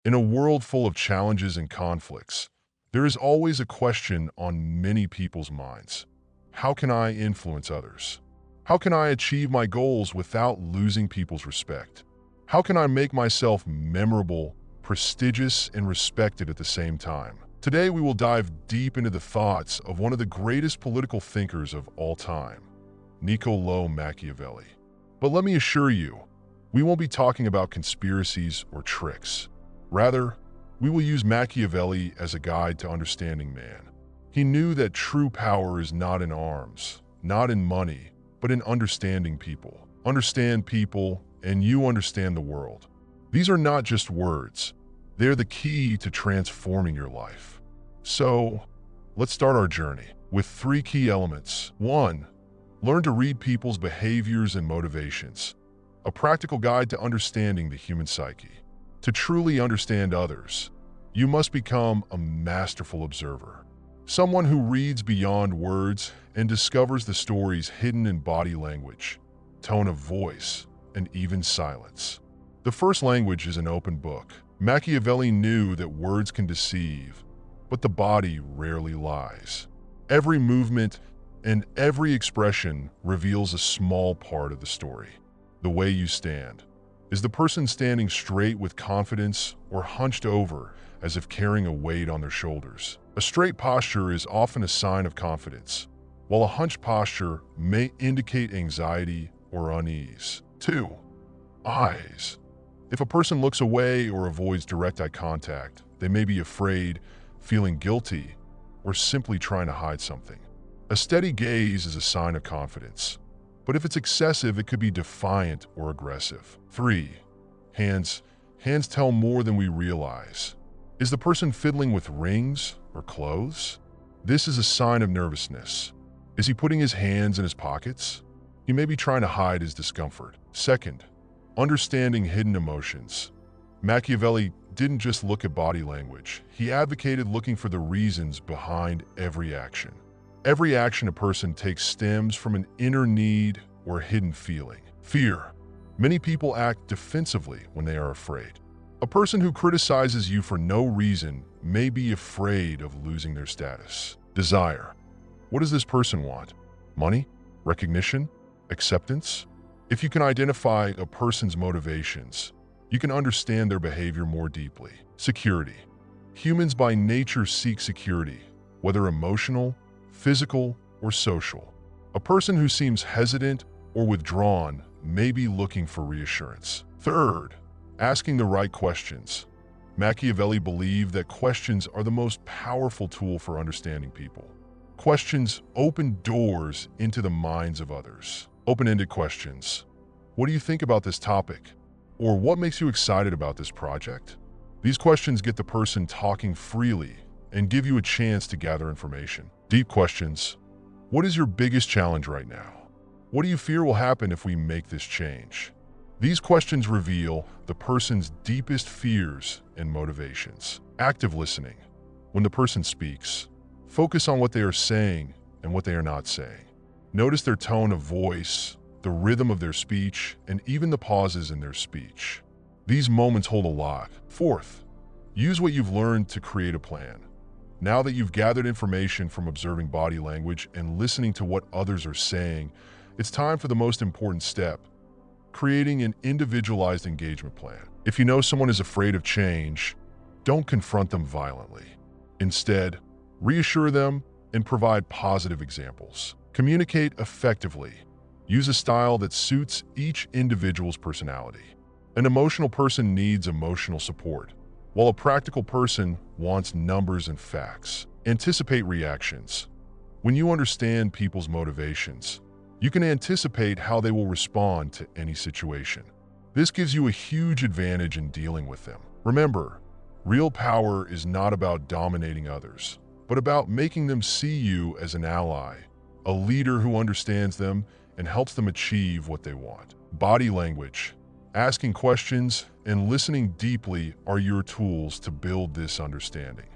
In a world full of challenges and conflicts, there is always a question on many people's minds. How can I influence others? How can I achieve my goals without losing people's respect? How can I make myself memorable, prestigious, and respected at the same time? Today, we will dive deep into the thoughts of one of the greatest political thinkers of all time, Niccolò Machiavelli. But let me assure you, we won't be talking about conspiracies or tricks. Rather, we will use Machiavelli as a guide to understanding man. He knew that true power is not in arms, not in money, but in understanding people. Understand people, and you understand the world. These are not just words. They're the key to transforming your life. So, let's start our journey with 3 key elements. 1. Learn to read people's behaviors and motivations. A practical guide to understanding the human psyche. To truly understand others, you must become a masterful observer. Someone who reads beyond words and discovers the stories hidden in body language, tone of voice, and even silence. The first language is an open book. Machiavelli knew that words can deceive, but the body rarely lies. Every movement and every expression reveals a small part of the story. The way you stand. Is the person standing straight with confidence or hunched over as if carrying a weight on their shoulders? A straight posture is often a sign of confidence, while a hunched posture may indicate anxiety or unease. 2. Eyes. If a person looks away or avoids direct eye contact, they may be afraid, feeling guilty, or simply trying to hide something. A steady gaze is a sign of confidence. But if it's excessive, it could be defiant or aggressive. 3. Hands. Hands tell more than we realize. Is the person fiddling with rings or clothes? This is a sign of nervousness. Is he putting his hands in his pockets? He may be trying to hide his discomfort. 2. Understanding hidden emotions. Machiavelli didn't just look at body language. He advocated looking for the reasons behind every action. Every action a person takes stems from an inner need or hidden feeling. Fear. Many people act defensively when they are afraid. A person who criticizes you for no reason may be afraid of losing their status. Desire. What does this person want? Money? Recognition? Acceptance? If you can identify a person's motivations, you can understand their behavior more deeply. Security. Humans by nature seek security, whether emotional, physical, or social. A person who seems hesitant or withdrawn may be looking for reassurance. 3. Asking the right questions. Machiavelli believed that questions are the most powerful tool for understanding people. Questions open doors into the minds of others. Open-ended questions. What do you think about this topic? Or what makes you excited about this project? These questions get the person talking freely and give you a chance to gather information. Deep questions. What is your biggest challenge right now? What do you fear will happen if we make this change? These questions reveal the person's deepest fears and motivations. Active listening. When the person speaks, focus on what they are saying and what they are not saying. Notice their tone of voice, the rhythm of their speech, and even the pauses in their speech. These moments hold a lot. 4. Use what you've learned to create a plan. Now that you've gathered information from observing body language and listening to what others are saying, it's time for the most important step, creating an individualized engagement plan. If you know someone is afraid of change, don't confront them violently. Instead, reassure them and provide positive examples. Communicate effectively. Use a style that suits each individual's personality. An emotional person needs emotional support, while a practical person wants numbers and facts. Anticipate reactions. When you understand people's motivations, you can anticipate how they will respond to any situation. This gives you a huge advantage in dealing with them. Remember, real power is not about dominating others, but about making them see you as an ally, a leader who understands them and helps them achieve what they want. Body language. Asking questions and listening deeply are your tools to build this understanding.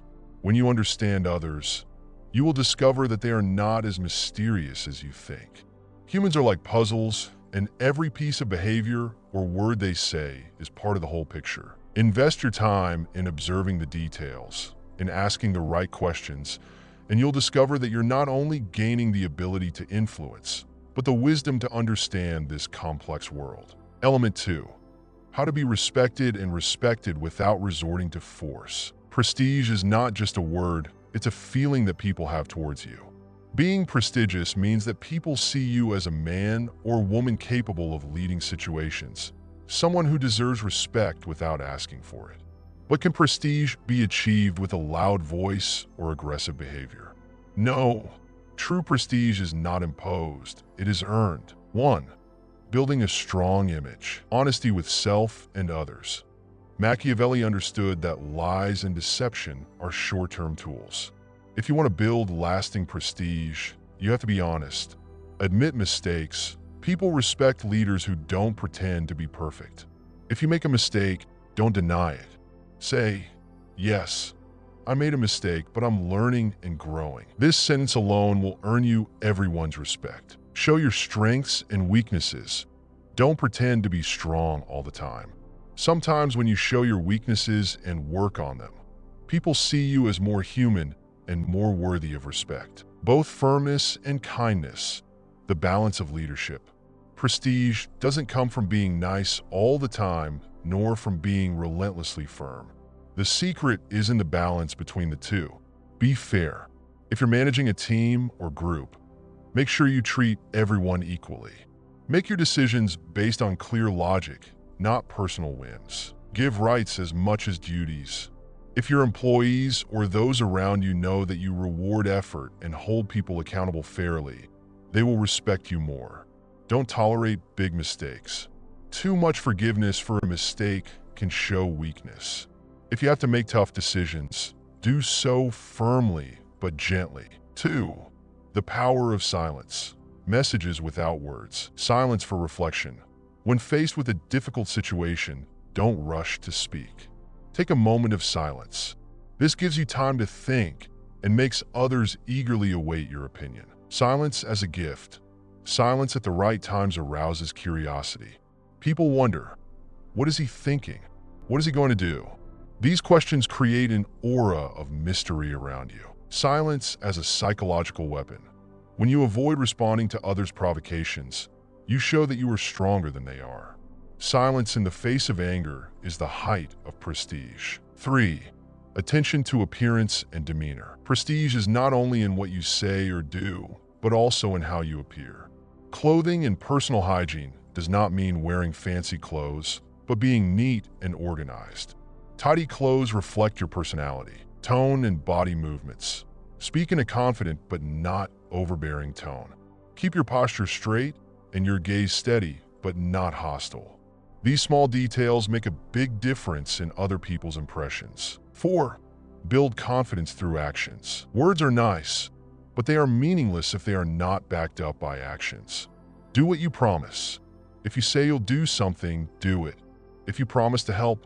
When you understand others, you will discover that they are not as mysterious as you think. Humans are like puzzles, and every piece of behavior or word they say is part of the whole picture. Invest your time in observing the details, in asking the right questions, and you'll discover that you're not only gaining the ability to influence, but the wisdom to understand this complex world. Element 2. How to be respected and respected without resorting to force. Prestige is not just a word, it's a feeling that people have towards you. Being prestigious means that people see you as a man or woman capable of leading situations, someone who deserves respect without asking for it. But can prestige be achieved with a loud voice or aggressive behavior? No. True prestige is not imposed, it is earned. 1. Building a strong image, honesty with self and others. Machiavelli understood that lies and deception are short-term tools. If you want to build lasting prestige, you have to be honest. Admit mistakes. People respect leaders who don't pretend to be perfect. If you make a mistake, don't deny it. Say, yes, I made a mistake, but I'm learning and growing. This sentence alone will earn you everyone's respect. Show your strengths and weaknesses. Don't pretend to be strong all the time. Sometimes when you show your weaknesses and work on them, people see you as more human and more worthy of respect. Both firmness and kindness, the balance of leadership. Prestige doesn't come from being nice all the time, nor from being relentlessly firm. The secret is in the balance between the two. Be fair. If you're managing a team or group, make sure you treat everyone equally. Make your decisions based on clear logic, not personal whims. Give rights as much as duties. If your employees or those around you know that you reward effort and hold people accountable fairly, they will respect you more. Don't tolerate big mistakes. Too much forgiveness for a mistake can show weakness. If you have to make tough decisions, do so firmly but gently. 2. The power of silence. Messages without words. Silence for reflection. When faced with a difficult situation, don't rush to speak. Take a moment of silence. This gives you time to think and makes others eagerly await your opinion. Silence as a gift. Silence at the right times arouses curiosity. People wonder, what is he thinking? What is he going to do? These questions create an aura of mystery around you. Silence as a psychological weapon. When you avoid responding to others' provocations, you show that you are stronger than they are. Silence in the face of anger is the height of prestige. 3. Attention to appearance and demeanor. Prestige is not only in what you say or do, but also in how you appear. Clothing and personal hygiene does not mean wearing fancy clothes, but being neat and organized. Tidy clothes reflect your personality, tone, and body movements. Speak in a confident but not overbearing tone. Keep your posture straight and your gaze steady but not hostile. These small details make a big difference in other people's impressions. 4. Build confidence through actions. Words are nice, but they are meaningless if they are not backed up by actions. Do what you promise. If you say you'll do something, do it. If you promise to help,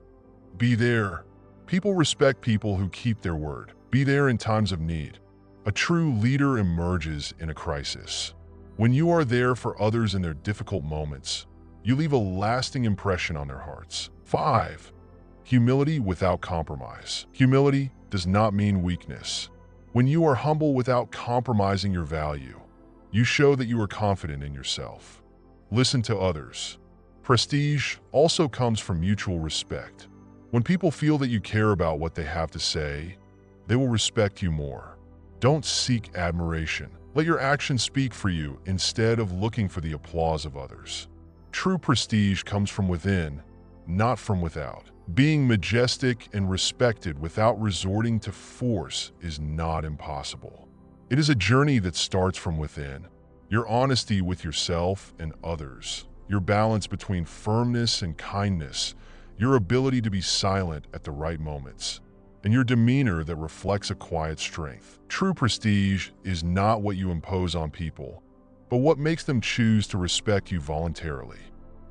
be there. People respect people who keep their word. Be there in times of need. A true leader emerges in a crisis. When you are there for others in their difficult moments, you leave a lasting impression on their hearts. 5. Humility without compromise. Humility does not mean weakness. When you are humble without compromising your value, you show that you are confident in yourself. Listen to others. Prestige also comes from mutual respect. When people feel that you care about what they have to say, they will respect you more. Don't seek admiration. Let your actions speak for you instead of looking for the applause of others. True prestige comes from within, not from without. Being majestic and respected without resorting to force is not impossible. It is a journey that starts from within. Your honesty with yourself and others, your balance between firmness and kindness, your ability to be silent at the right moments, and your demeanor that reflects a quiet strength. True prestige is not what you impose on people, but what makes them choose to respect you voluntarily.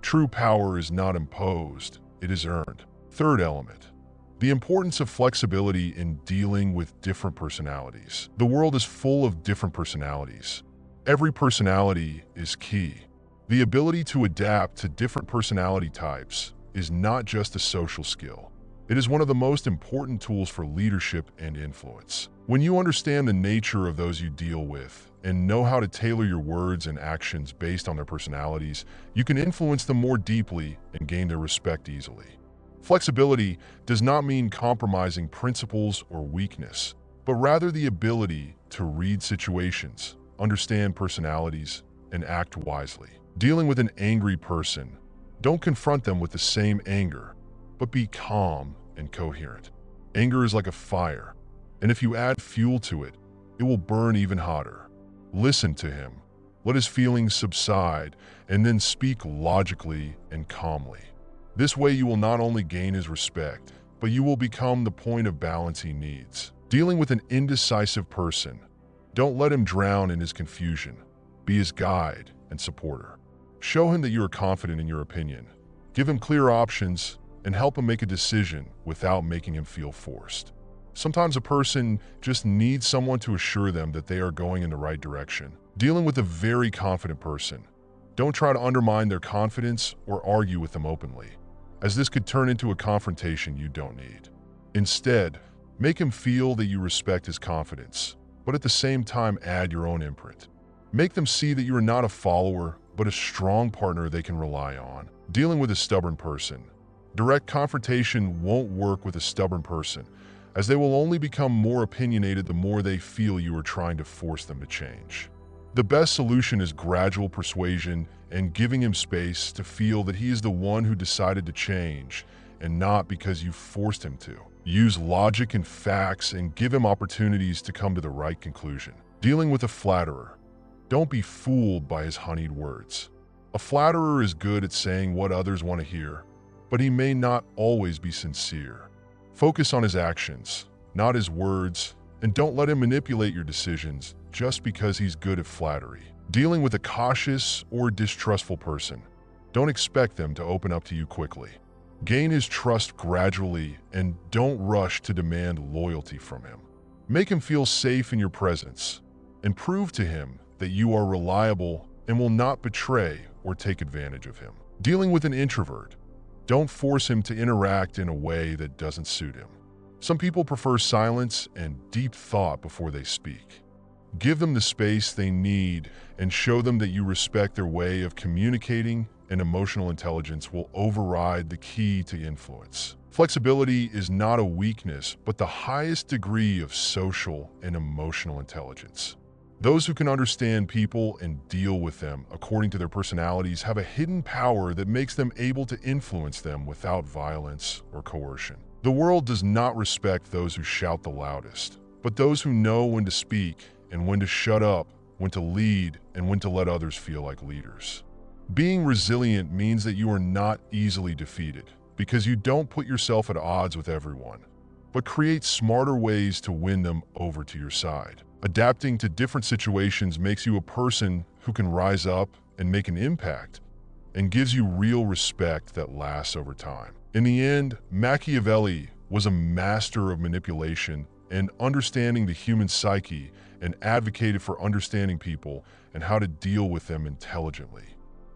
True power is not imposed, it is earned. 3rd element, the importance of flexibility in dealing with different personalities. The world is full of different personalities. Every personality is key. The ability to adapt to different personality types is not just a social skill. It is one of the most important tools for leadership and influence. When you understand the nature of those you deal with and know how to tailor your words and actions based on their personalities, you can influence them more deeply and gain their respect easily. Flexibility does not mean compromising principles or weakness, but rather the ability to read situations, understand personalities, and act wisely. Dealing with an angry person, don't confront them with the same anger, but be calm and coherent. Anger is like a fire, and if you add fuel to it, it will burn even hotter. Listen to him, let his feelings subside, and then speak logically and calmly. This way you will not only gain his respect, but you will become the point of balance he needs. Dealing with an indecisive person, don't let him drown in his confusion. Be his guide and supporter. Show him that you are confident in your opinion. Give him clear options and help him make a decision without making him feel forced. Sometimes a person just needs someone to assure them that they are going in the right direction. Dealing with a very confident person, don't try to undermine their confidence or argue with them openly, as this could turn into a confrontation you don't need. Instead, make him feel that you respect his confidence, but at the same time add your own imprint. Make them see that you are not a follower, but a strong partner they can rely on. Dealing with a stubborn person, direct confrontation won't work with a stubborn person, as they will only become more opinionated the more they feel you are trying to force them to change. The best solution is gradual persuasion and giving him space to feel that he is the one who decided to change, and not because you forced him to. Use logic and facts and give him opportunities to come to the right conclusion. Dealing with a flatterer, don't be fooled by his honeyed words. A flatterer is good at saying what others want to hear, but he may not always be sincere. Focus on his actions, not his words, and don't let him manipulate your decisions just because he's good at flattery. Dealing with a cautious or distrustful person, don't expect them to open up to you quickly. Gain his trust gradually and don't rush to demand loyalty from him. Make him feel safe in your presence and prove to him that you are reliable and will not betray or take advantage of him. Dealing with an introvert, don't force him to interact in a way that doesn't suit him. Some people prefer silence and deep thought before they speak. Give them the space they need and show them that you respect their way of communicating, and emotional intelligence will override the key to influence. Flexibility is not a weakness, but the highest degree of social and emotional intelligence. Those who can understand people and deal with them according to their personalities have a hidden power that makes them able to influence them without violence or coercion. The world does not respect those who shout the loudest, but those who know when to speak and when to shut up, when to lead, and when to let others feel like leaders. Being resilient means that you are not easily defeated because you don't put yourself at odds with everyone, but create smarter ways to win them over to your side. Adapting to different situations makes you a person who can rise up and make an impact and gives you real respect that lasts over time. In the end, Machiavelli was a master of manipulation and understanding the human psyche, and advocated for understanding people and how to deal with them intelligently,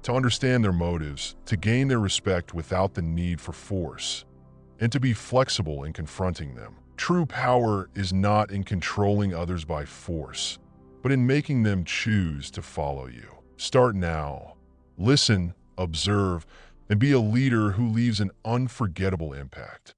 to understand their motives, to gain their respect without the need for force, and to be flexible in confronting them. True power is not in controlling others by force, but in making them choose to follow you. Start now. Listen, observe, and be a leader who leaves an unforgettable impact.